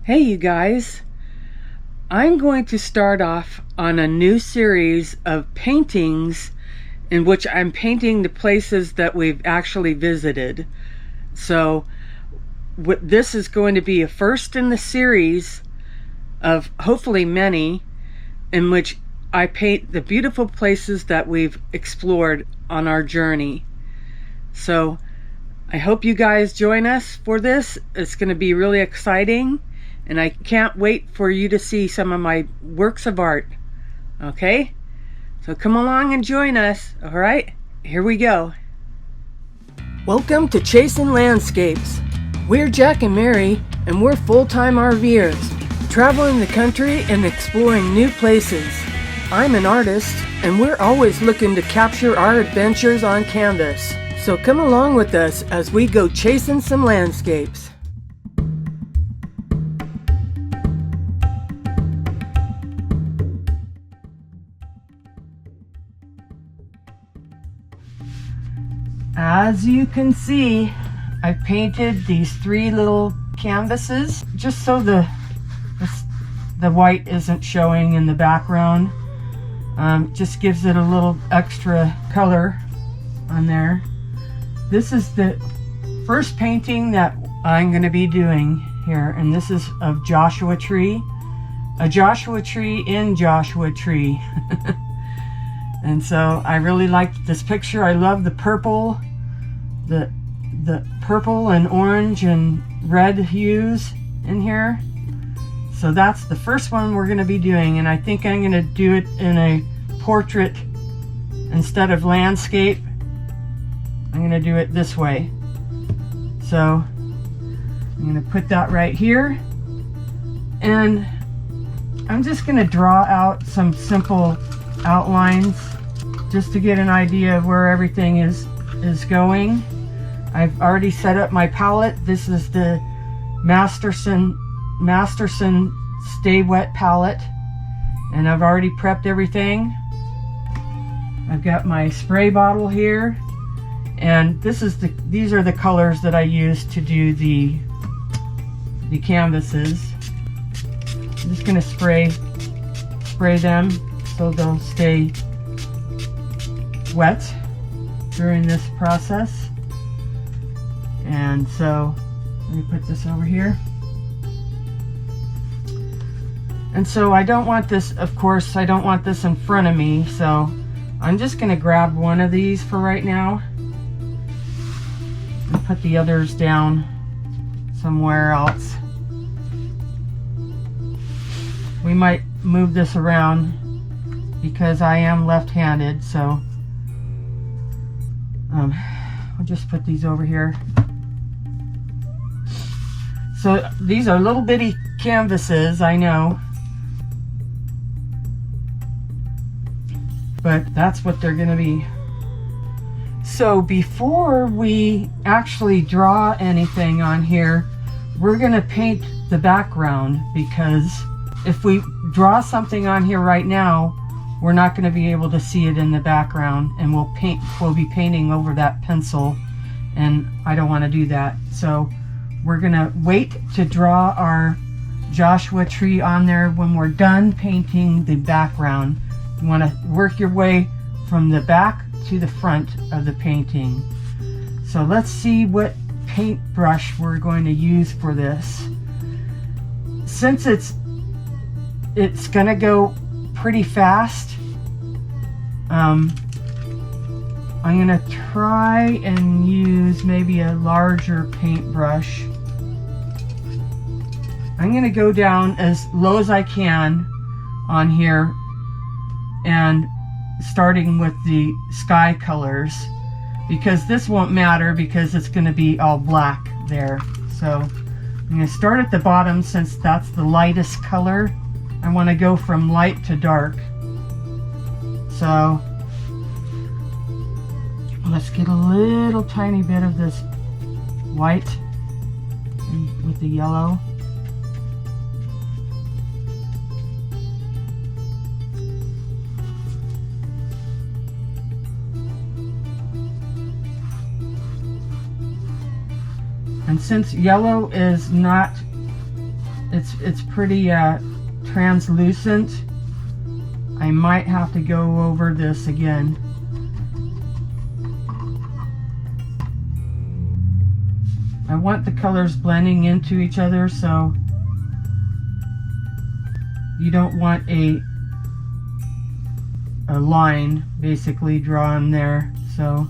Hey you guys, I'm going to start off on a new series of paintings in which I'm painting the places that we've actually visited. So this is going to be a first in the series of hopefully many in which I paint the beautiful places that we've explored on our journey. So I hope you guys join us for this. It's going to be really exciting. And I can't wait for you to see some of my works of art. Okay? So come along and join us. Alright? Here we go. Welcome to Chasing Landscapes. We're Jack and Mary, and we're full-time RVers, traveling the country and exploring new places. I'm an artist, and we're always looking to capture our adventures on canvas. So come along with us as we go chasing some landscapes. As you can see, I painted these three little canvases just so the white isn't showing in the background. Just gives it a little extra color on there. This is the first painting that I'm going to be doing here, and this is of Joshua Tree. A Joshua Tree in Joshua Tree. And so I really liked this picture. I love the purple, the purple and orange and red hues in here. So that's the first one we're going to be doing, and I think I'm going to do it in a portrait instead of landscape. I'm going to do it this way. So I'm going to put that right here, and I'm just going to draw out some simple outlines just to get an idea of where everything is going. I've already set up my palette. This is the Masterson Stay Wet palette, and I've already prepped everything. I've got my spray bottle here, and these are the colors that I use to do the canvases. I'm just going to spray them so they'll stay wet during this process. And so let me put this over here. And so I don't want this, of course, I don't want this in front of me, so I'm just going to grab one of these for right now and put the others down somewhere else. We might move this around because I am left-handed, so I'll just put these over here. So these are little bitty canvases, I know, but that's what they're gonna be. So before we actually draw anything on here, we're gonna paint the background, because if we draw something on here right now, we're not going to be able to see it in the background, and we'll be painting over that pencil, and I don't want to do that. So we're going to wait to draw our Joshua Tree on there when we're done painting the background. You want to work your way from the back to the front of the painting. So let's see what paintbrush we're going to use for this. Since it's going to go pretty fast, I'm going to try and use maybe a larger paintbrush. I'm going to go down as low as I can on here, and starting with the sky colors, because this won't matter because it's going to be all black there. So I'm going to start at the bottom, since that's the lightest color. I want to go from light to dark. So let's get a little tiny bit of this white with the yellow. And since yellow is not It's pretty translucent. I might have to go over this again. I want the colors blending into each other, so you don't want a line basically drawn there. So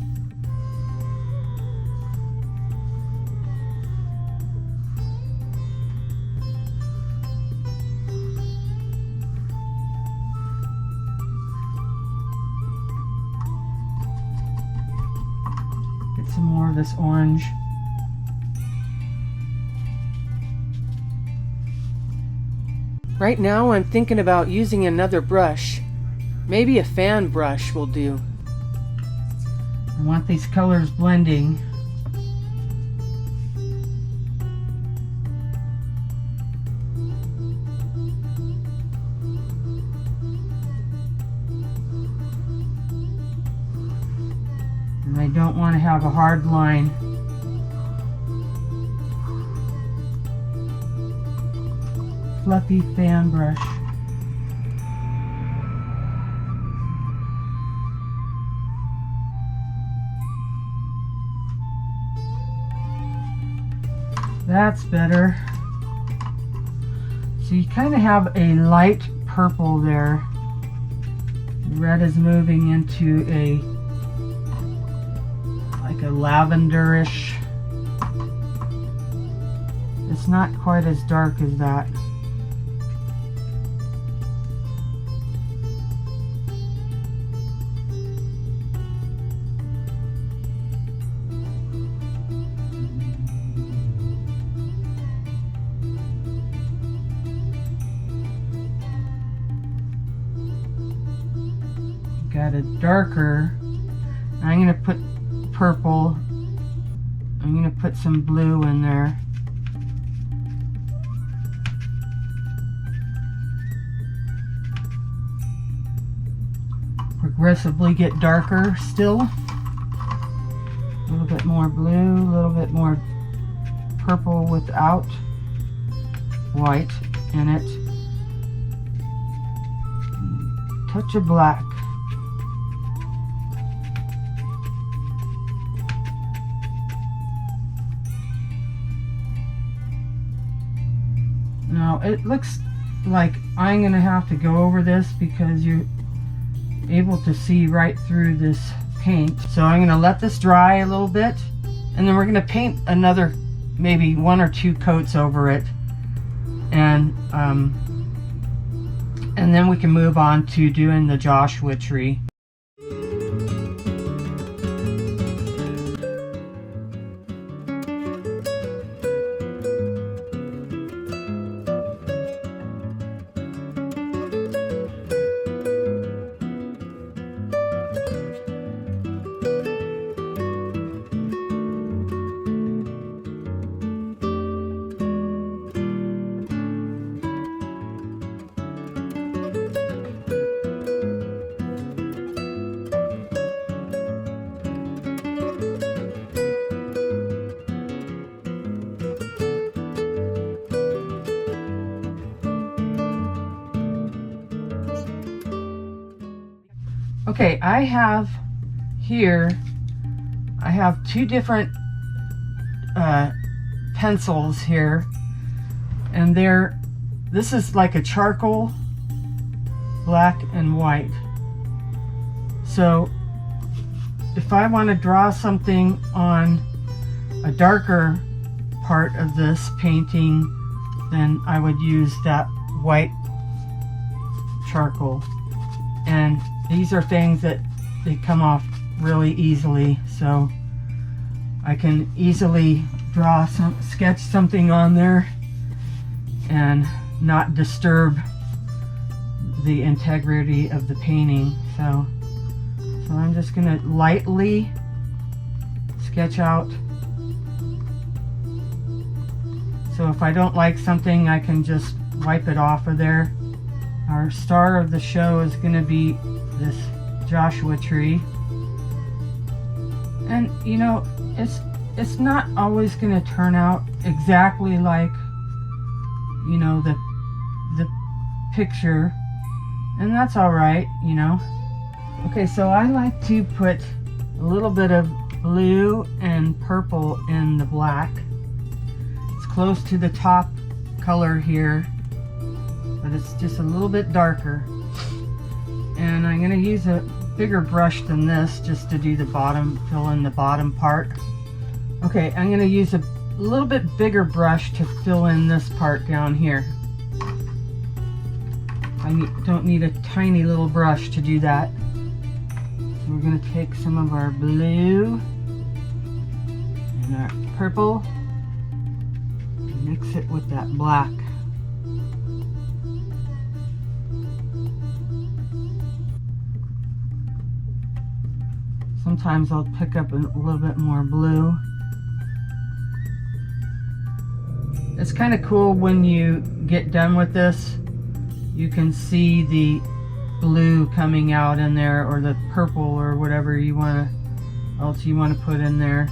get some more of this orange. Right now I'm thinking about using another brush. Maybe a fan brush will do. I want these colors blending. And I don't want to have a hard line. Fluffy fan brush. That's better. So you kind of have a light purple there. Red is moving into like a lavenderish. It's not quite as dark as that. Got a darker. I'm going to put purple. I'm going to put some blue in there. Progressively get darker still. A little bit more blue, a little bit more purple without white in it. Touch of black. Now it looks like I'm going to have to go over this because you're able to see right through this paint. So I'm going to let this dry a little bit, and then we're going to paint another maybe 1 or 2 coats over it, and then we can move on to doing the Joshua tree. Okay, I have 2 different pencils here, and this is like a charcoal, black and white. So if I want to draw something on a darker part of this painting, then I would use that white charcoal. And these are things that they come off really easily, so I can easily sketch something on there and not disturb the integrity of the painting. So I'm just going to lightly sketch out. So if I don't like something, I can just wipe it off of there. Our star of the show is going to be this Joshua tree, and you know, it's not always going to turn out exactly like you know, the picture, and that's all right, you know. Okay, so I like to put a little bit of blue and purple in the black. It's close to the top color here, but it's just a little bit darker. And I'm going to use a bigger brush than this just to do the bottom, fill in the bottom part. Okay, I'm going to use a little bit bigger brush to fill in this part down here. I don't need a tiny little brush to do that. So we're going to take some of our blue and our purple and mix it with that black. Sometimes I'll pick up a little bit more blue. It's kind of cool when you get done with this. You can see the blue coming out in there, or the purple, or whatever else you want to put in there.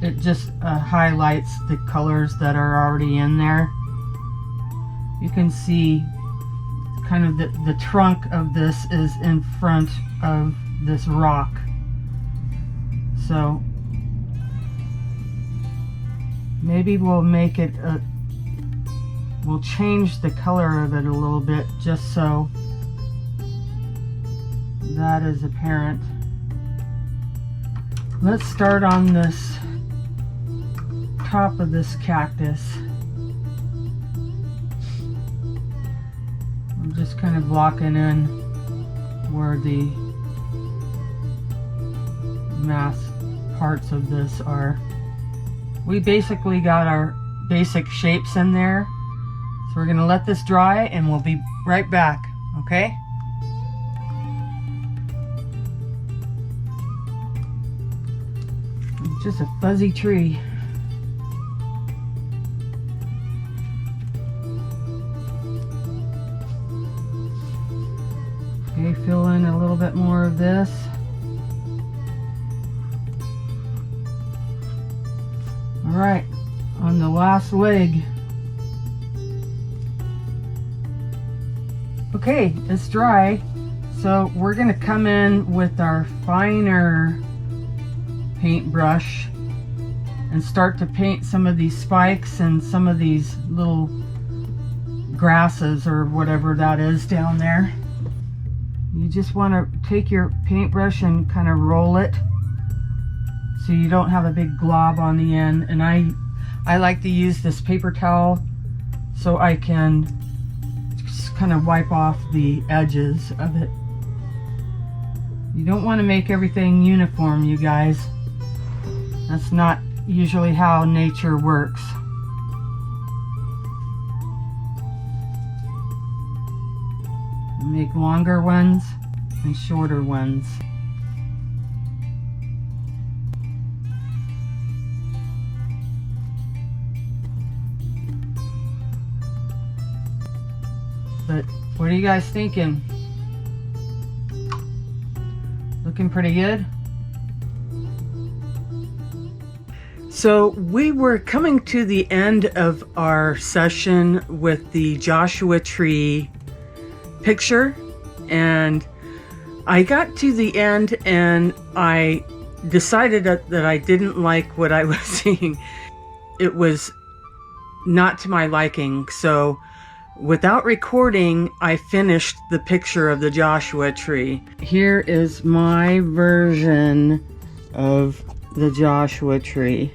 It just highlights the colors that are already in there. You can see kind of the trunk of this is in front of this rock. So maybe we'll make it we'll change the color of it a little bit just so that is apparent. Let's start on this top of this cactus. I'm just kind of blocking in where the mass parts of this are. We basically got our basic shapes in there. So we're going to let this dry and we'll be right back, okay? It's just a fuzzy tree. Okay, fill in a little bit more of this. All right, on the last leg. Okay, it's dry, so we're going to come in with our finer paintbrush and start to paint some of these spikes and some of these little grasses or whatever that is down there. You just want to take your paintbrush and kind of roll it so you don't have a big glob on the end. And I like to use this paper towel so I can just kind of wipe off the edges of it. You don't want to make everything uniform, you guys. That's not usually how nature works. Make longer ones and shorter ones. But what are you guys thinking? Looking pretty good? So we were coming to the end of our session with the Joshua Tree picture, and I got to the end and I decided that I didn't like what I was seeing. It was not to my liking, so without recording, I finished the picture of the Joshua Tree. Here is my version of the Joshua Tree.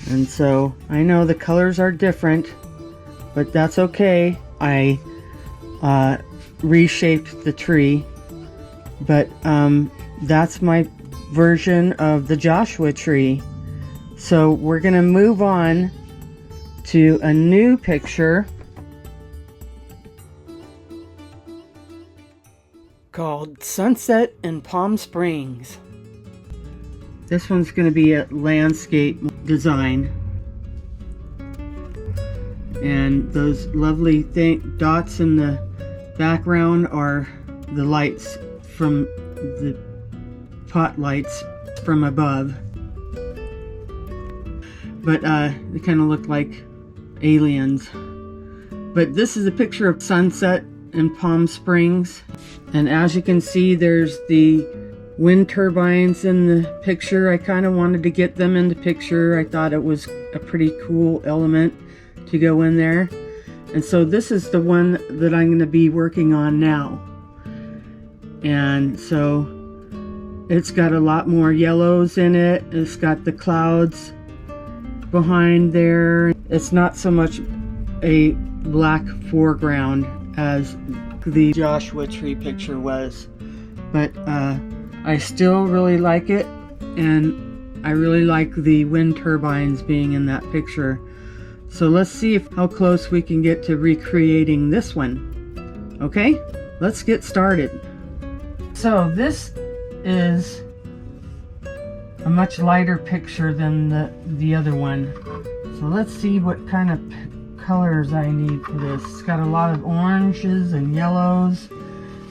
And so I know the colors are different, but that's okay. I reshaped the tree, but that's my version of the Joshua Tree. So we're gonna move on to a new picture called Sunset in Palm Springs. This one's going to be a landscape design, and those lovely dots in the background are the lights from the pot lights from above. But they kind of look like aliens. But this is a picture of sunset in Palm Springs. And as you can see, there's the wind turbines in the picture. I kind of wanted to get them in the picture. I thought it was a pretty cool element to go in there. And so this is the one that I'm going to be working on now. And so it's got a lot more yellows in it. It's got the clouds behind there. It's not so much a black foreground as the Joshua Tree picture was. But I still really like it, and I really like the wind turbines being in that picture. So let's see how close we can get to recreating this one. Okay, let's get started. So this is a much lighter picture than the other one. So let's see what kind of colors I need for this. It's got a lot of oranges and yellows,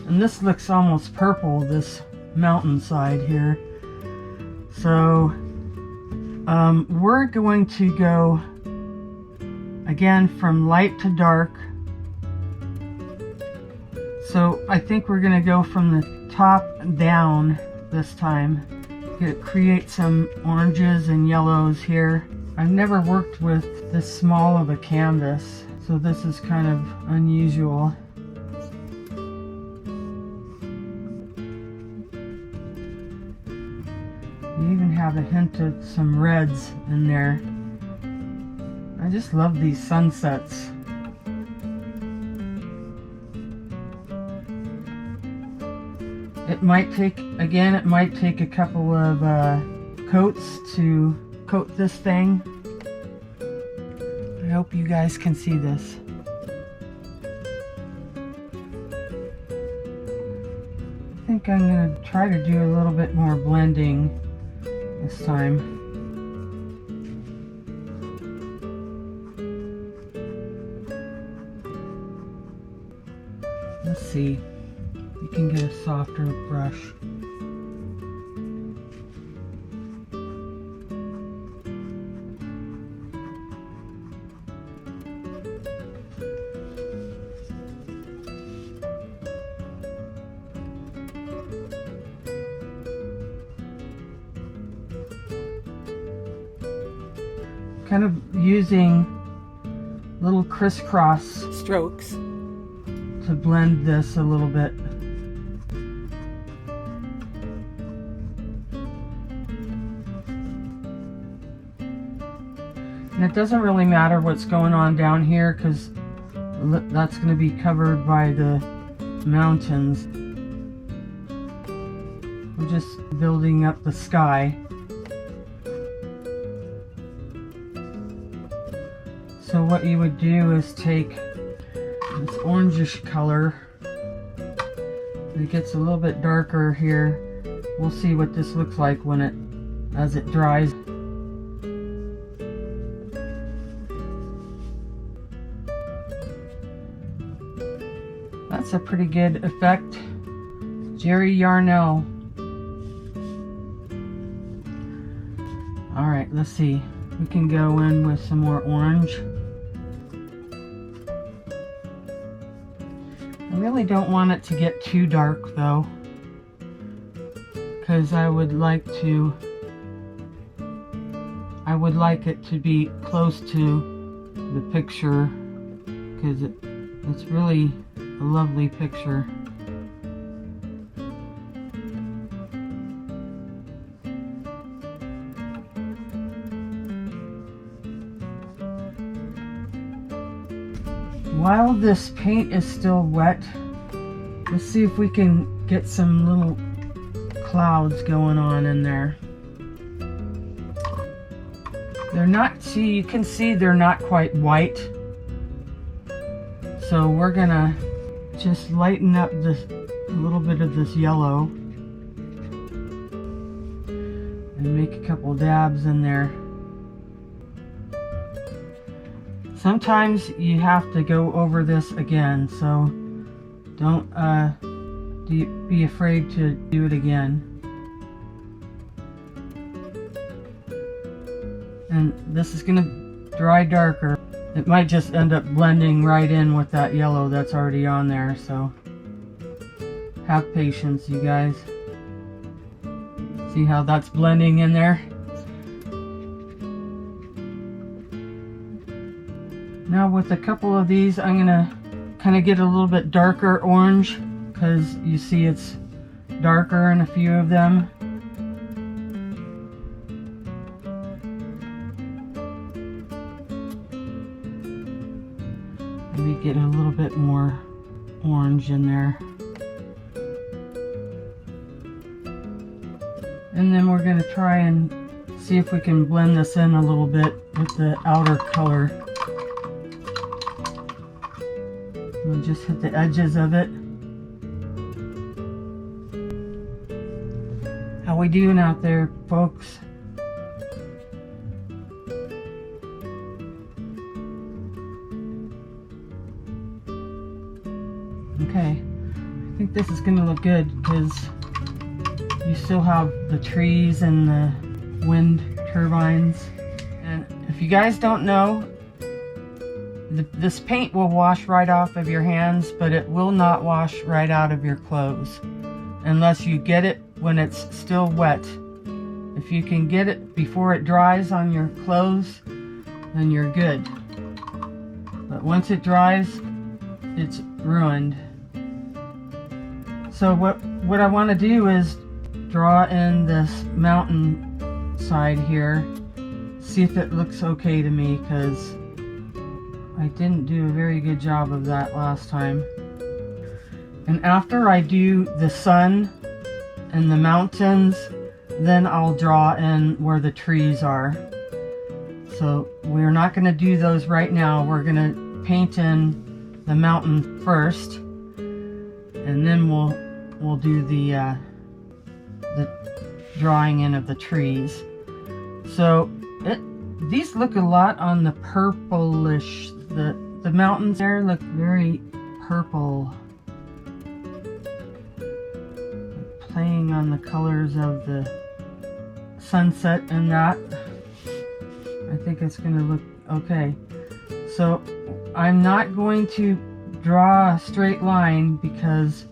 and this looks almost purple, this mountainside here. So we're going to go again from light to dark. So I think we're going to go from the top down this time. Create some oranges and yellows here. I've never worked with this small of a canvas, so this is kind of unusual. You even have a hint of some reds in there. I just love these sunsets. It might take a couple of coats to coat this thing. I hope you guys can see this. I think I'm going to try to do a little bit more blending this time. Let's see. You can get a softer brush. Kind of using little crisscross strokes to blend this a little bit. And it doesn't really matter what's going on down here because that's going to be covered by the mountains. We're just building up the sky. So what you would do is take this orangish color. It gets a little bit darker here. We'll see what this looks like as it dries. That's a pretty good effect. Jerry Yarnell. Alright, let's see. We can go in with some more orange. I really don't want it to get too dark though, because I would like it to be close to the picture, because it's really a lovely picture. While this paint is still wet, let's see if we can get some little clouds going on in there. They're not, see, you can see they're not quite white. So we're gonna just lighten up this, a little bit of this yellow, and make a couple dabs in there. Sometimes you have to go over this again, so don't be afraid to do it again. And this is going to dry darker. it might just end up blending right in with that yellow that's already on there, so have patience, you guys. See how that's blending in there? Now with a couple of these, I'm gonna kind of get a little bit darker orange, because you see it's darker in a few of them. Maybe get a little bit more orange in there. And then we're going to try and see if we can blend this in a little bit with the outer color. We'll just hit the edges of it. How we doing out there, folks? Okay, I think this is going to look good because you still have the trees and the wind turbines. And if you guys don't know, this paint will wash right off of your hands, but it will not wash right out of your clothes unless you get it when it's still wet. If you can get it before it dries on your clothes, then you're good. But once it dries, it's ruined. So what I want to do is draw in this mountain side here, see if it looks okay to me, because I didn't do a very good job of that last time. And after I do the sun and the mountains, then I'll draw in where the trees are. So we're not going to do those right now. We're going to paint in the mountain first, and then we'll do the drawing in of the trees. So these look a lot on the purplish. The mountains there look very purple, playing on the colors of the sunset and that. I think it's going to look okay. So I'm not going to draw a straight line because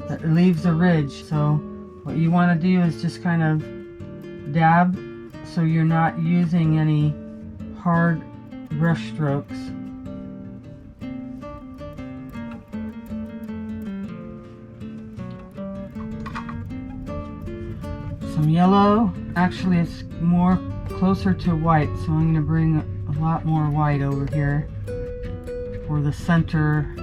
it leaves a ridge. So what you want to do is just kind of dab so you're not using any hard brush strokes. Some yellow. Actually, it's more closer to white, so I'm going to bring a lot more white over here for the center.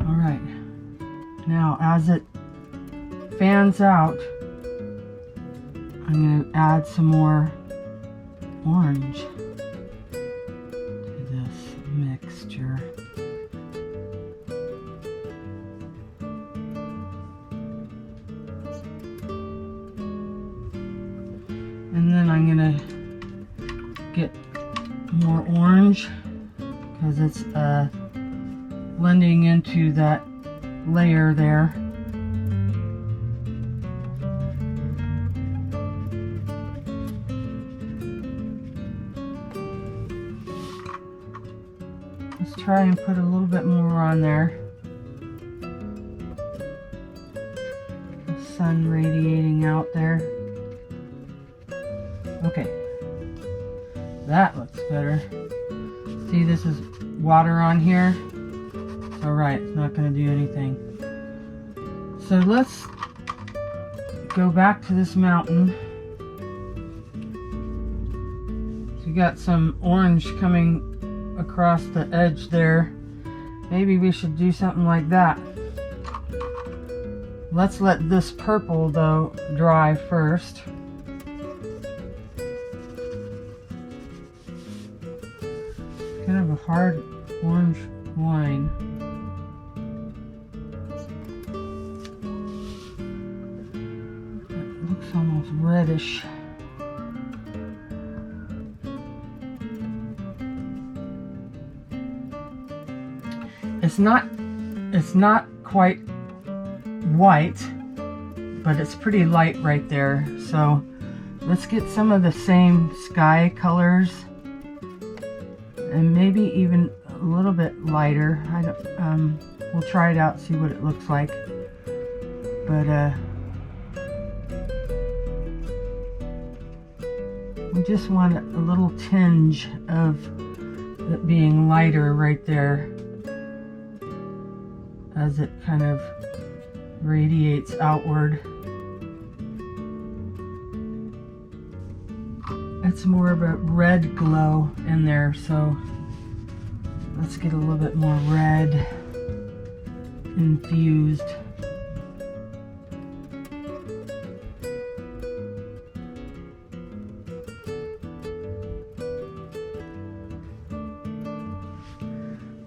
Alright, now as it fans out, I'm going to add some more orange to this mixture. And then I'm going to get more orange because it's blending into that layer there. Let's try and put a little bit more on there. The sun radiating out there. Okay, that looks better. See, this is water on here. Alright, it's not going to do anything. So let's go back to this mountain. So you got some orange coming across the edge there. Maybe we should do something like that. Let's let this purple though dry first. Kind of a hard orange wine. Looks almost reddish. It's not quite white, but it's pretty light right there. So let's get some of the same sky colors and maybe even a little bit lighter. We'll try it out, see what it looks like. But we just want a little tinge of it being lighter right there as it kind of radiates outward. It's more of a red glow in there, so let's get a little bit more red infused.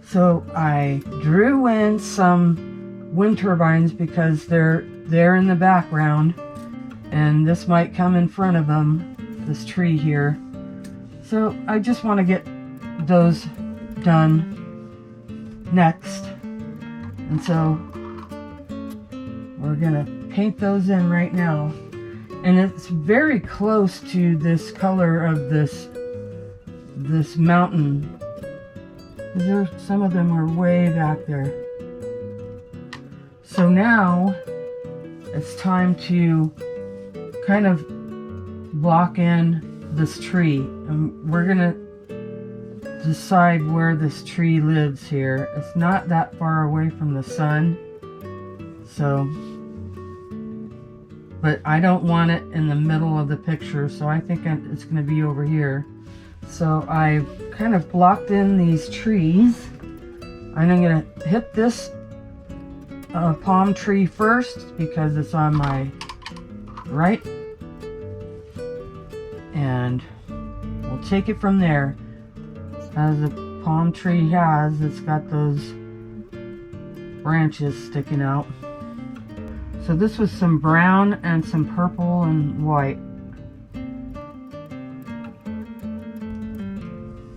So I drew in some wind turbines because they're in the background, and this might come in front of them, this tree here. So I just want to get those done next. And so we're gonna paint those in right now. And it's very close to this color of this mountain. Some of them are way back there. So now it's time to kind of block in this tree. And we're gonna decide where this tree lives here. It's not that far away from the sun. So, but I don't want it in the middle of the picture, so I think it's gonna be over here. So I've kind of blocked in these trees. And I'm going to hit this palm tree first because it's on my right. And we'll take it from there. As a palm tree has, it's got those branches sticking out. So this was some brown and some purple and white.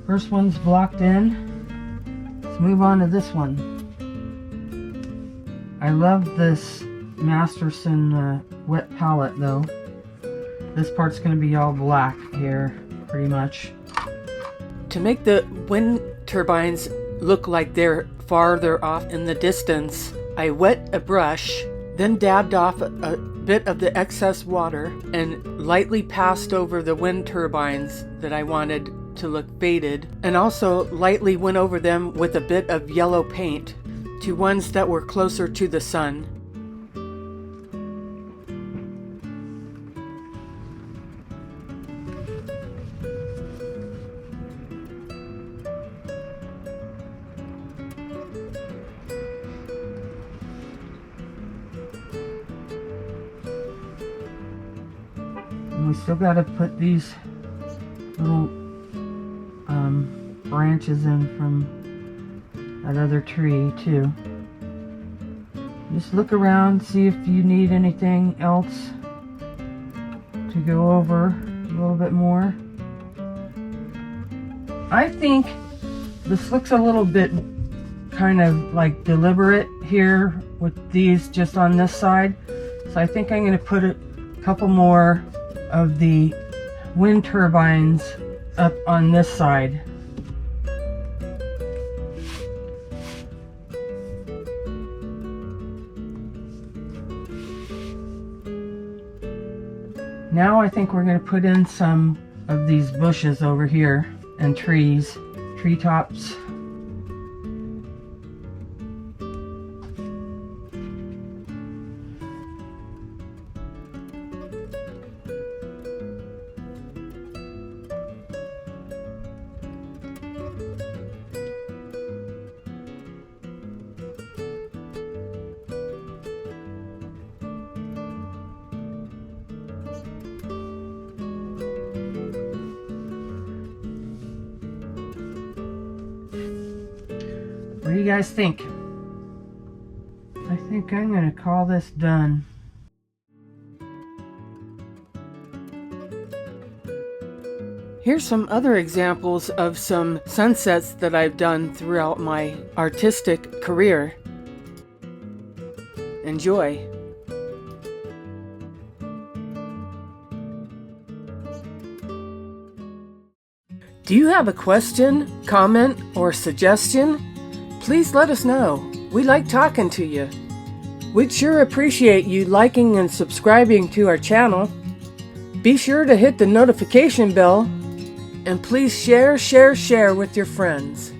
First one's blocked in. Let's move on to this one. I love this Masterson wet palette though. This part's going to be all black here, pretty much. To make the wind turbines look like they're farther off in the distance, I wet a brush, then dabbed off a bit of the excess water and lightly passed over the wind turbines that I wanted to look faded, and also lightly went over them with a bit of yellow paint to ones that were closer to the sun. And we still got to put these little branches in from that other tree too. Just look around, see if you need anything else to go over a little bit more. I think this looks a little bit kind of like deliberate here with these just on this side. So I think I'm going to put a couple more of the wind turbines up on this side. Now I think we're going to put in some of these bushes over here and trees, treetops. What do you guys think? I think I'm going to call this done. Here's some other examples of some sunsets that I've done throughout my artistic career. Enjoy. Do you have a question, comment, or suggestion? Please let us know. We like talking to you. We'd sure appreciate you liking and subscribing to our channel. Be sure to hit the notification bell, and please share with your friends.